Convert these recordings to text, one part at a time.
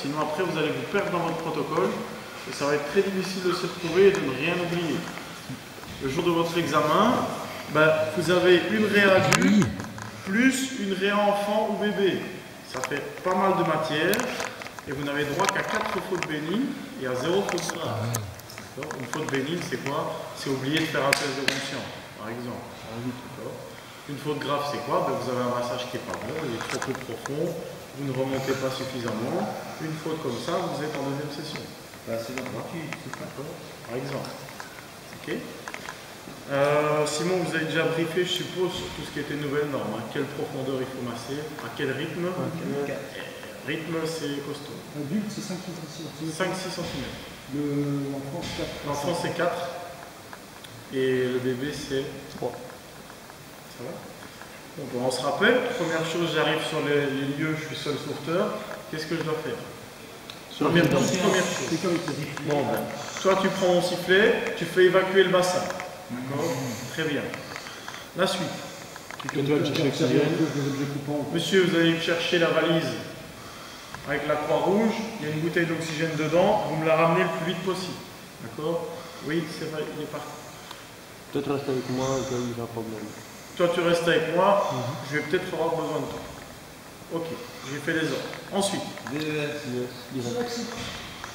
Sinon après vous allez vous perdre dans votre protocole et ça va être très difficile de se retrouver et de ne rien oublier. Le jour de votre examen, vous avez une réa adulte plus une réa enfant ou bébé. Ça fait pas mal de matière et vous n'avez droit qu'à 4 fautes bénignes et à 0 fautes graves. Une faute bénigne, c'est quoi? C'est oublier de faire un test de conscience, par exemple. Une faute grave, c'est quoi? Vous avez un massage qui n'est pas bon, il est trop peu profond, vous ne remontez pas suffisamment. Une faute comme ça, vous êtes en deuxième session. C'est l'habitude, c'est ça. Par exemple. Ok. Simon, vous avez déjà briefé, je suppose, sur tout ce qui était nouvelle norme. À quelle profondeur il faut masser? À quel rythme? Rythme, c'est costaud. L'adulte, c'est 5-6 cm. 5-6 cm. L'enfant, c'est 4. L'enfant, c'est 4. Et le bébé, c'est 3. Ça va? Donc, on se rappelle, première chose, j'arrive sur les lieux, je suis seul sauveteur. Qu'est-ce que je dois faire? Première chose. Bon, toi, tu prends mon sifflet, tu fais évacuer le bassin. D'accord? Très bien. La suite. Monsieur, vous allez chercher la valise avec la croix rouge, il y a une bouteille d'oxygène dedans, vous me la ramenez le plus vite possible. D'accord? Oui, c'est vrai, il est parti. Toi, tu restes avec moi au cas où il y a un problème. Toi, tu restes avec moi, je vais peut-être avoir besoin de toi. Ok, j'ai fait les ordres. Ensuite.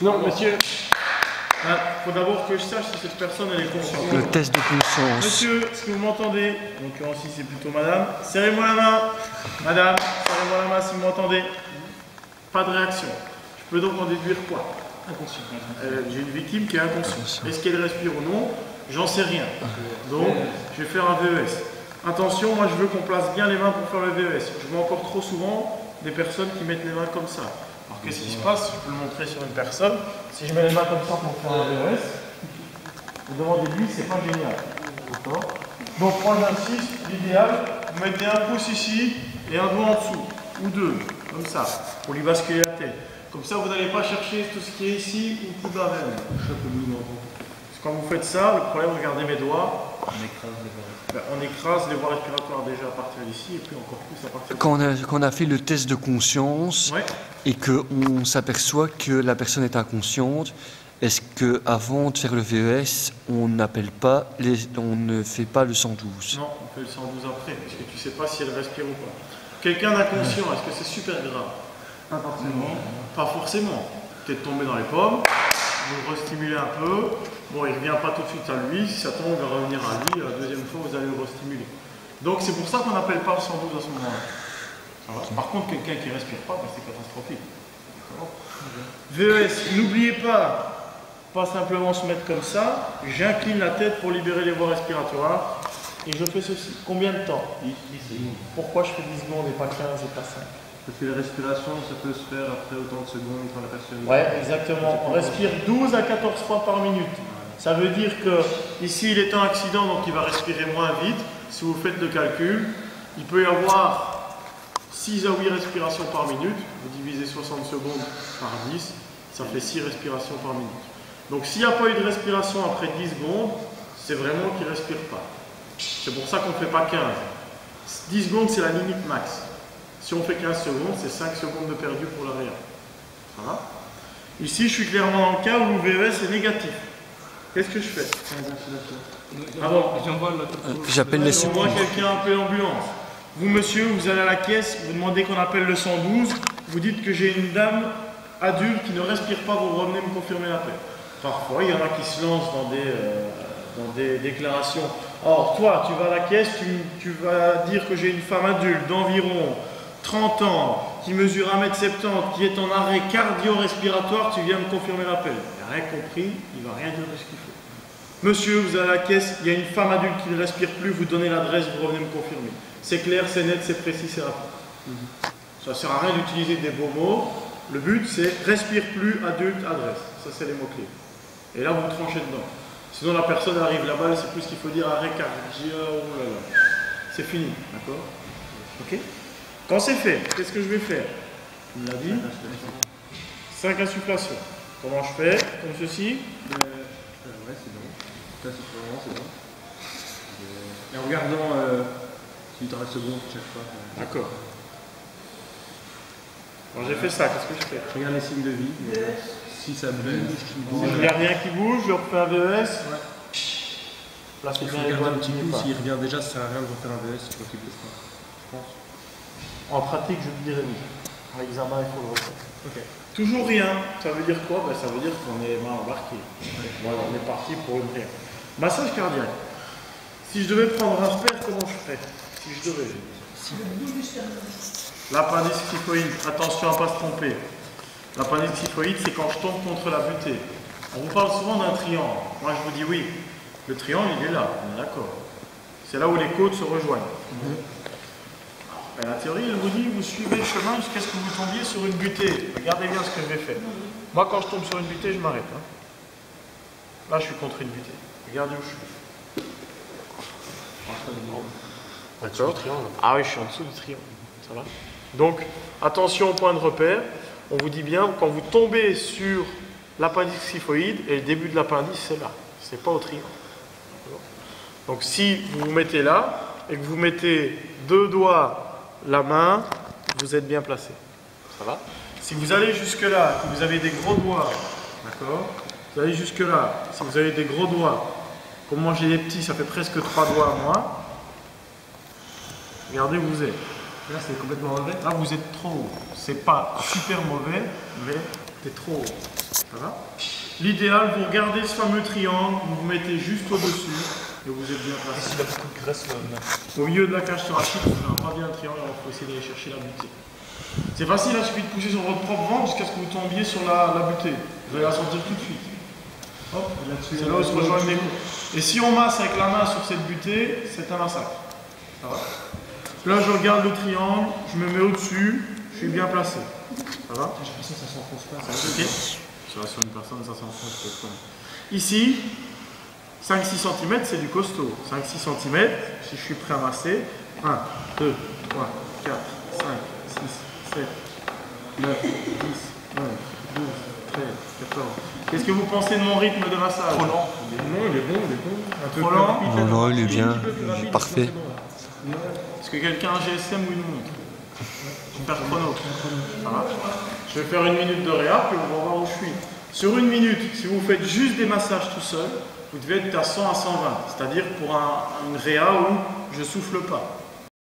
Non, monsieur. Il faut d'abord que je sache si cette personne elle est consciente. Le test de conscience. Monsieur, est-ce que vous m'entendez? En l'occurrence ici, c'est plutôt madame. Serrez-moi la main. Madame, serrez-moi la main si vous m'entendez. Pas de réaction. Je peux donc en déduire quoi? Inconscient. J'ai une victime qui est inconsciente. Est-ce qu'elle respire ou non? J'en sais rien. Donc, je vais faire un VES. Attention, moi je veux qu'on place bien les mains pour faire le VES. Je vois encore trop souvent des personnes qui mettent les mains comme ça. Alors qu'est-ce qui se passe? Je peux le montrer sur une personne. Si je mets les mains comme ça pour faire un VES, vous demandez-lui, c'est pas génial. D'accord? Donc moi j'insiste, l'idéal, vous mettez un pouce ici et un doigt en dessous. Ou deux, comme ça, pour lui basculer la tête. Comme ça, vous n'allez pas chercher tout ce qui est ici ou tout la veine. Quand vous faites ça, le problème, regardez mes doigts. On écrase les voies respiratoires déjà à partir d'ici et puis encore plus à partir de... Quand on a fait le test de conscience et qu'on s'aperçoit que la personne est inconsciente, est-ce qu'avant de faire le VES, on n'appelle pas, on ne fait pas le 112? Non, on fait le 112 après, parce que tu ne sais pas si elle respire ou pas. Quelqu'un d'inconscient, est-ce que c'est super grave? Pas forcément. Pas forcément. Peut-être tomber dans les pommes, vous le restimulez un peu. Bon, il ne revient pas tout de suite à lui. Si ça tombe, il va revenir à lui. La deuxième fois, vous allez le restimuler. Donc, c'est pour ça qu'on n'appelle pas le 112 à ce moment-là. Par contre, quelqu'un qui ne respire pas, c'est catastrophique. VES, n'oubliez pas simplement se mettre comme ça. J'incline la tête pour libérer les voies respiratoires. Et je fais ceci. Combien de temps? 10 secondes. Pourquoi je fais 10 secondes et pas 15 et pas 5? Parce que la respiration, ça peut se faire après autant de secondes quand la personne... Ouais, exactement. On respire 12 à 14 fois par minute. Ça veut dire que ici, il est en accident, donc il va respirer moins vite. Si vous faites le calcul, il peut y avoir 6 à 8 respirations par minute. Vous divisez 60 secondes par 10, ça fait 6 respirations par minute. Donc s'il n'y a pas eu de respiration après 10 secondes, c'est vraiment qu'il ne respire pas. C'est pour ça qu'on ne fait pas 15. 10 secondes, c'est la limite max. Si on fait 15 secondes, c'est 5 secondes de perdu pour l'arrière. Ça va? Ici, je suis clairement dans le cas où le VES est négatif. Qu'est-ce que je fais? J'appelle les secours. Moi, quelqu'un appelle l'ambulance. Vous, monsieur, vous allez à la caisse, vous demandez qu'on appelle le 112, vous dites que j'ai une dame adulte qui ne respire pas, vous revenez me confirmer l'appel. Parfois, il y en a qui se lancent dans des déclarations. Or, toi, tu vas à la caisse, tu vas dire que j'ai une femme adulte d'environ 30 ans, qui mesure 1m70, qui est en arrêt cardio-respiratoire, tu viens me confirmer l'appel. Il n'a rien compris, il ne va rien dire de ce qu'il faut. Monsieur, vous allez à la caisse, il y a une femme adulte qui ne respire plus, vous donnez l'adresse, vous revenez me confirmer. C'est clair, c'est net, c'est précis, c'est rapide. Ça ne sert à rien d'utiliser des beaux mots. Le but, c'est respire plus, adulte, adresse. Ça, c'est les mots-clés. Et là, vous tranchez dedans. Sinon, la personne arrive là-bas, c'est plus ce qu'il faut dire arrêt cardio. Oh là là. C'est fini, d'accord? Ok? Quand c'est fait, qu'est-ce que je vais faire? Il l'a dit. 5 insufflations. Comment je fais? Comme ceci. Ouais, c'est bon. Ça, c'est bon. Et en regardant si tu restes secondes chaque fois. D'accord. Bon, j'ai fait ça, qu'est-ce que je fais? Regarde les signes de vie. Si ça bouge, Il n'y a rien qui bouge, je refais un VES. Placez il faut bien les regarder doigts un petit n'oubliez coup. pas. S'il revient déjà, ça sert à rien de refaire un VS pour qu'il bouge pas. Je pense. En pratique, je dirais oui. En examen, il faut le refaire. Ok. Toujours rien, ça veut dire quoi? Ça veut dire qu'on est mal embarqué. Voilà, on est parti pour une rien. Massage cardiaque. Si je devais prendre un repère, comment je ferais? Si je devais. L'appendice kyphoïde, attention à ne pas se tromper. L'appendice kyphoïde, c'est quand je tombe contre la butée. On vous parle souvent d'un triangle. Moi, je vous dis oui. Le triangle, il est là, on est d'accord. C'est là où les côtes se rejoignent. Ben, la théorie, elle vous dit, vous suivez le chemin jusqu'à ce que vous tombiez sur une butée. Regardez bien ce que je vais faire. Moi, quand je tombe sur une butée, je m'arrête. Hein. Là, je suis contre une butée. Regardez où je suis. D'accord. Ah oui, je suis en dessous du triangle. Ça va. Donc, attention au point de repère. On vous dit bien, quand vous tombez sur l'appendice kyphoïde, et le début de l'appendice, c'est là. C'est pas au triangle. Donc, si vous vous mettez là, et que vous mettez deux doigts la main, vous êtes bien placé. Ça va? Si vous allez jusque-là, que vous avez des gros doigts, d'accord? Vous allez jusque-là, si vous avez des gros doigts, comme moi j'ai des petits, ça fait presque 3 doigts à moi. Regardez où vous êtes. Là, c'est complètement mauvais. Là, vous êtes trop haut. C'est pas super mauvais, mais c'est trop haut. Ça va? L'idéal, vous regardez ce fameux triangle, vous vous mettez juste au-dessus et vous êtes bien placé. Il a beaucoup de graisse là. Au milieu de la cage thoracique, vous n'avez pas bien un triangle, alors il faut essayer d'aller chercher la butée. C'est facile, il suffit de pousser sur votre propre ventre jusqu'à ce que vous tombiez sur la butée. Vous allez la sentir tout de suite. Hop, c'est là où se rejoignent les côtes. Et si on masse avec la main sur cette butée, c'est un massacre. Ça va? Là, je regarde le triangle, je me mets au-dessus, je suis bien placé. Ça va? J'ai l'impression que ça s'enfonce pas. Ok. Sur une personne, ça s'enfonce peut-être. Ici, 5-6 cm, c'est du costaud. 5-6 cm, si je suis prêt à masser. 1, 2, 3, 4, 5, 6, 7, 9, 10, 11, 12, 13, 14. Qu'est-ce que vous pensez de mon rythme de massage? Trop lent. Non, il est bon, il est bon. Un peu Trop plus lent? rapide, Non, non, il est un bien, petit peu plus rapide, parfait. c'est bon. Est-ce que quelqu'un a un GSM ou une montre? Je vais faire chrono. Ça va? Je vais faire une minute de réa, puis on va voir où je suis. Sur une minute, si vous faites juste des massages tout seul, vous devez être à 100 à 120. C'est-à-dire pour une réa où je souffle pas.